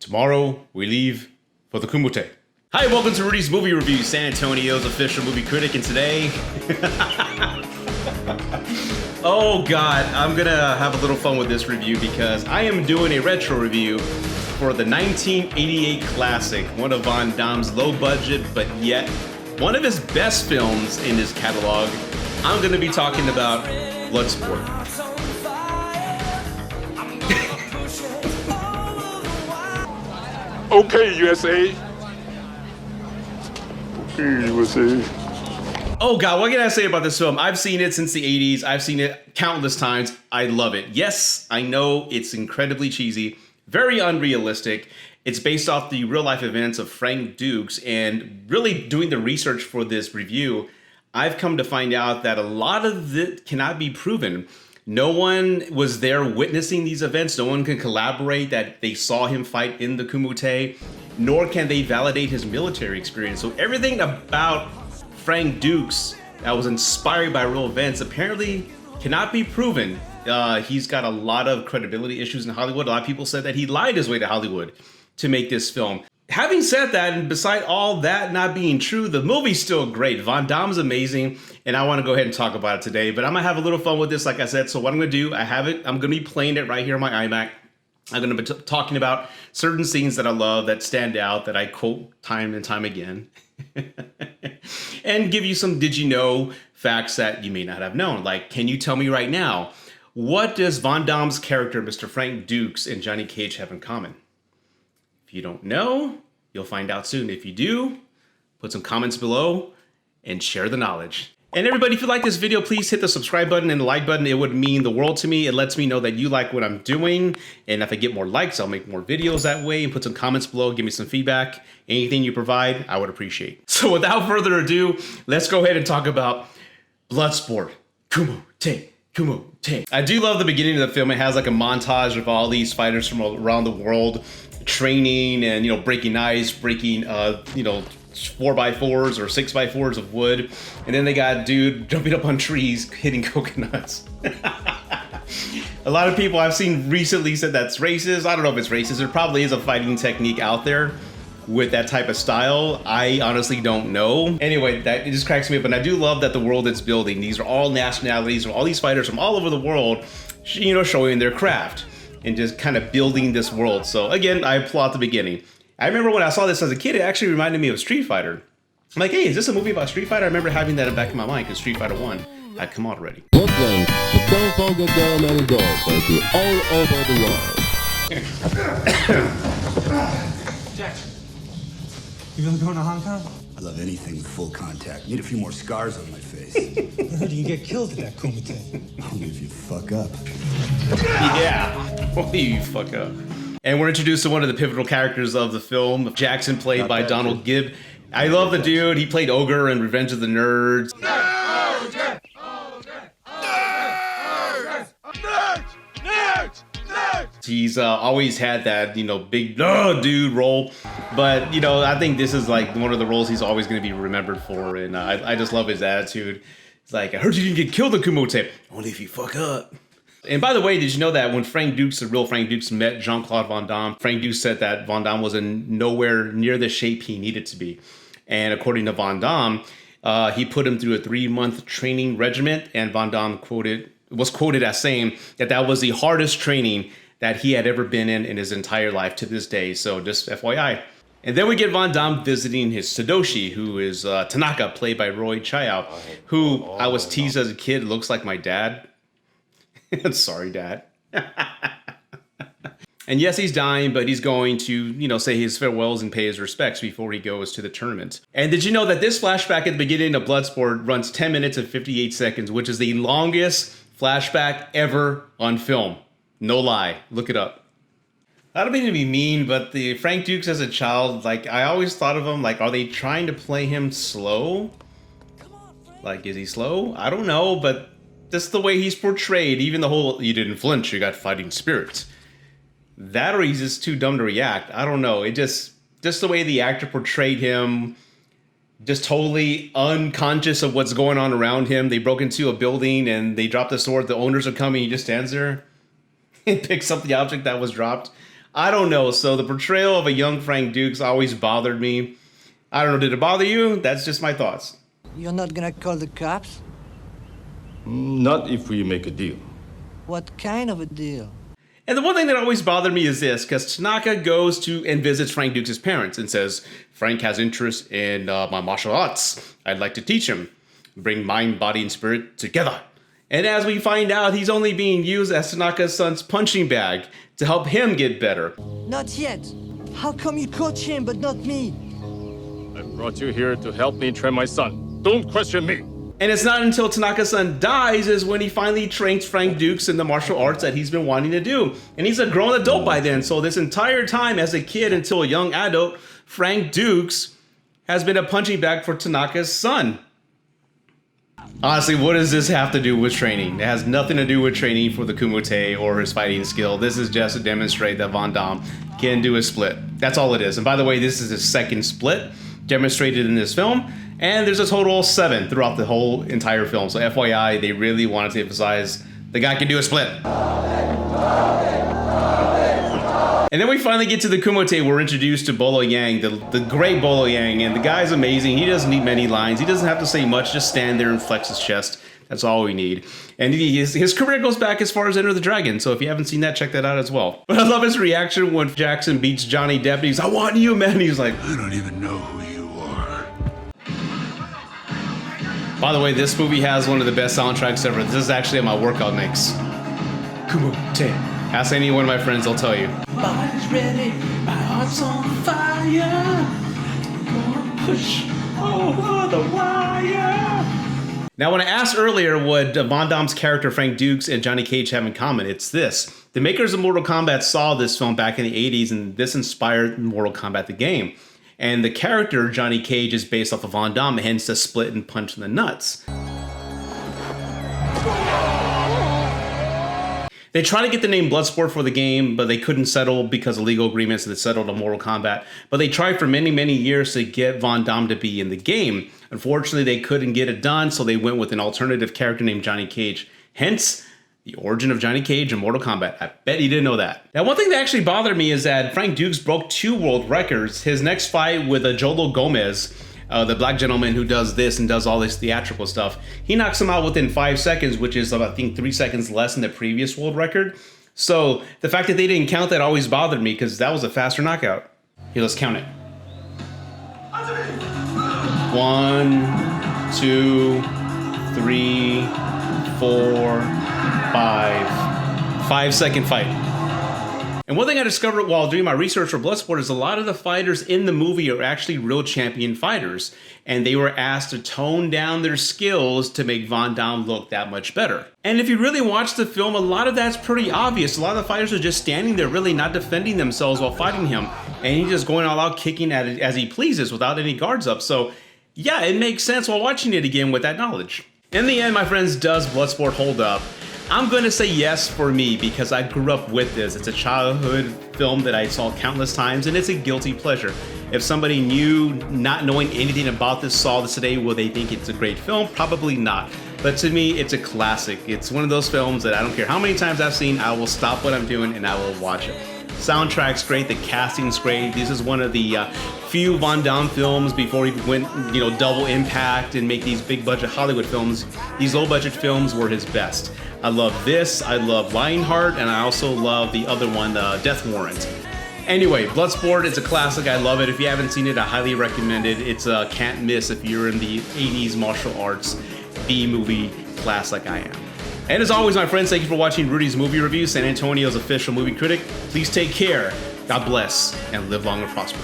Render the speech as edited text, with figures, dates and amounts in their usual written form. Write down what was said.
Tomorrow, we leave for the Kumite. Hi, welcome to Rudy's Movie Review, San Antonio's official movie critic, and today... oh god, I'm gonna have a little fun with this review because I am doing a retro review for the 1988 classic, one of Van Damme's low budget, but yet one of his best films in his catalog. I'm gonna be talking about Bloodsport. Okay, USA. Okay, USA. Oh god, what can I say about this film? I've seen it since the 80s. I've seen it countless times. I love it. Yes, I know it's incredibly cheesy, very unrealistic. It's based off the real life events of Frank Dux, and really doing the research for this review, I've come to find out that a lot of it cannot be proven. No one was there witnessing these events. No one can collaborate that they saw him fight in the Kumite, nor can they validate his military experience. So everything about Frank Dux that was inspired by real events apparently cannot be proven. He's got a lot of credibility issues in Hollywood. A lot of people said that he lied his way to Hollywood to make this film. Having said that, and beside all that not being true, the movie's still great. Van Damme's amazing, and I want to go ahead and talk about it today. But I'm going to have a little fun with this, like I said. So what I'm going to do, I'm going to be playing it right here on my iMac. I'm going to be talking about certain scenes that I love, that stand out, that I quote time and time again. And give you some did you know facts that you may not have known. Like, can you tell me right now, what does Van Damme's character, Mr. Frank Dux, and Johnny Cage have in common? If you don't know, you'll find out soon. If you do, put some comments below and share the knowledge. And everybody, if you like this video, please hit the subscribe button and the like button. It would mean the world to me. It lets me know that you like what I'm doing. And if I get more likes, I'll make more videos that way. And put some comments below, give me some feedback. Anything you provide, I would appreciate. So without further ado, let's go ahead and talk about Bloodsport. Kumite. Kumite. I do love the beginning of the film. It has like a montage of all these fighters from around the world training and, you know, breaking ice, breaking, 4x4s or 6x4s of wood. And then they got a dude jumping up on trees, hitting coconuts. A lot of people I've seen recently said that's racist. I don't know if it's racist. There probably is a fighting technique out there with that type of style. I honestly don't know. Anyway, it just cracks me up. And I do love that the world it's building. These are all nationalities, all these fighters from all over the world, you know, showing their craft and just kind of building this world. So again, I applaud the beginning. I remember when I saw this as a kid, it actually reminded me of Street Fighter. I'm like, hey, is this a movie about Street Fighter? I remember having that in the back of my mind because Street Fighter 1 had come out already. Brooklyn, but don't forget them and dogs, baby, all over the world. Jack, you really going to Hong Kong? I love anything with full contact. Need a few more scars on my face. I heard you can get killed at that Kumite. Only if you fuck up. Yeah, only you fuck up. And we're introduced to one of the pivotal characters of the film, Jackson, played by Donald Gibb. I love the dude. He played Ogre in Revenge of the Nerds. He's always had that, you know, big dude role. But, you know, I think this is like one of the roles he's always going to be remembered for. And I just love his attitude. It's like, I heard you didn't get killed in Kumite. Only if you fuck up. And by the way, did you know that when Frank Dux, the real Frank Dux, met Jean-Claude Van Damme, Frank Dux said that Van Damme was in nowhere near the shape he needed to be. And according to Van Damme, he put him through a 3-month training regimen, and Van Damme was quoted as saying that was the hardest training that he had ever been in his entire life to this day. So just FYI. And then we get Van Damme visiting his Sadoshi, who is Tanaka, played by Roy Chao, who I was teased as a kid, looks like my dad. Sorry, Dad. And yes, he's dying, but he's going to, you know, say his farewells and pay his respects before he goes to the tournament. And did you know that this flashback at the beginning of Bloodsport runs 10 minutes and 58 seconds, which is the longest flashback ever on film? No lie. Look it up. I don't mean to be mean, but the Frank Dux as a child, like, I always thought of him, like, are they trying to play him slow? Like, is he slow? I don't know, but just the way he's portrayed, even the whole, you didn't flinch, you got fighting spirits. That or he's just too dumb to react. I don't know. It just the way the actor portrayed him, just totally unconscious of what's going on around him. They broke into a building and they dropped the sword. The owners are coming. He just stands there and picks up the object that was dropped. I don't know. So the portrayal of a young Frank Dux always bothered me. I don't know. Did it bother you? That's just my thoughts. You're not gonna call the cops? Not if we make a deal. What kind of a deal? And the one thing that always bothered me is this, because Tanaka goes to and visits Frank Dux' parents and says, Frank has interest in my martial arts. I'd like to teach him. Bring mind, body, and spirit together. And as we find out, he's only being used as Tanaka's son's punching bag to help him get better. Not yet. How come you coach him but not me? I brought you here to help me train my son. Don't question me. And it's not until Tanaka's son dies is when he finally trains Frank Dux in the martial arts that he's been wanting to do. And he's a grown adult by then. So this entire time as a kid until a young adult, Frank Dux has been a punching bag for Tanaka's son. Honestly, what does this have to do with training? It has nothing to do with training for the Kumite or his fighting skill. This is just to demonstrate that Van Damme can do a split. That's all it is. And by the way, this is his second split demonstrated in this film. And there's a total of 7 throughout the whole entire film. So FYI, they really wanted to emphasize the guy can do a split. And then we finally get to the Kumite. We're introduced to Bolo Yang, the great Bolo Yang. And the guy's amazing. He doesn't need many lines. He doesn't have to say much. Just stand there and flex his chest. That's all we need. And his career goes back as far as Enter the Dragon. So if you haven't seen that, check that out as well. But I love his reaction when Jackson beats Johnny Depp. He's, I want you, man. He's like, I don't even know who you are. By the way, this movie has one of the best soundtracks ever. This is actually my workout mix. Kumite. Ask any one of my friends, they'll tell you. Body's ready, my heart's on fire. Gonna push over the wire. Now, when I asked earlier what Van Damme's character Frank Dux and Johnny Cage have in common, it's this. The makers of Mortal Kombat saw this film back in the 80s, and this inspired Mortal Kombat the game. And the character, Johnny Cage, is based off of Van Damme, hence the split and punch in the nuts. They tried to get the name Bloodsport for the game, but they couldn't settle because of legal agreements that settled on Mortal Kombat. But they tried for many, many years to get Van Damme to be in the game. Unfortunately, they couldn't get it done, so they went with an alternative character named Johnny Cage. Hence, the origin of Johnny Cage in Mortal Kombat. I bet you didn't know that. Now, one thing that actually bothered me is that Frank Dux broke 2 world records. His next fight with Jolo Gomez, the black gentleman who does this and does all this theatrical stuff, he knocks him out within 5 seconds, which is, I think, 3 seconds less than the previous world record. So the fact that they didn't count that always bothered me because that was a faster knockout. Here, let's count it. 1, 2, 3, 4, 5. 5-second fight. And one thing I discovered while doing my research for Bloodsport is a lot of the fighters in the movie are actually real champion fighters. And they were asked to tone down their skills to make Van Damme look that much better. And if you really watch the film, a lot of that's pretty obvious. A lot of the fighters are just standing there really not defending themselves while fighting him. And he's just going all out kicking at it as he pleases without any guards up. So yeah, it makes sense while watching it again with that knowledge. In the end, my friends, does Bloodsport hold up? I'm going to say yes for me because I grew up with this. It's a childhood film that I saw countless times and it's a guilty pleasure. If somebody new, not knowing anything about this, saw this today, will they think it's a great film? Probably not. But to me, it's a classic. It's one of those films that I don't care how many times I've seen, I will stop what I'm doing and I will watch it. Soundtrack's great, the casting's great. This is one of the few Van Damme films before he went, double impact and make these big budget Hollywood films. These low budget films were his best. I love this, I love Lionheart, and I also love the other one, Death Warrant. Anyway, Bloodsport is a classic. I love it. If you haven't seen it, I highly recommend it. It's a can't miss if you're in the 80s martial arts B-movie class like I am. And as always, my friends, thank you for watching Rudy's Movie Review, San Antonio's official movie critic. Please take care, God bless, and live long and prosper.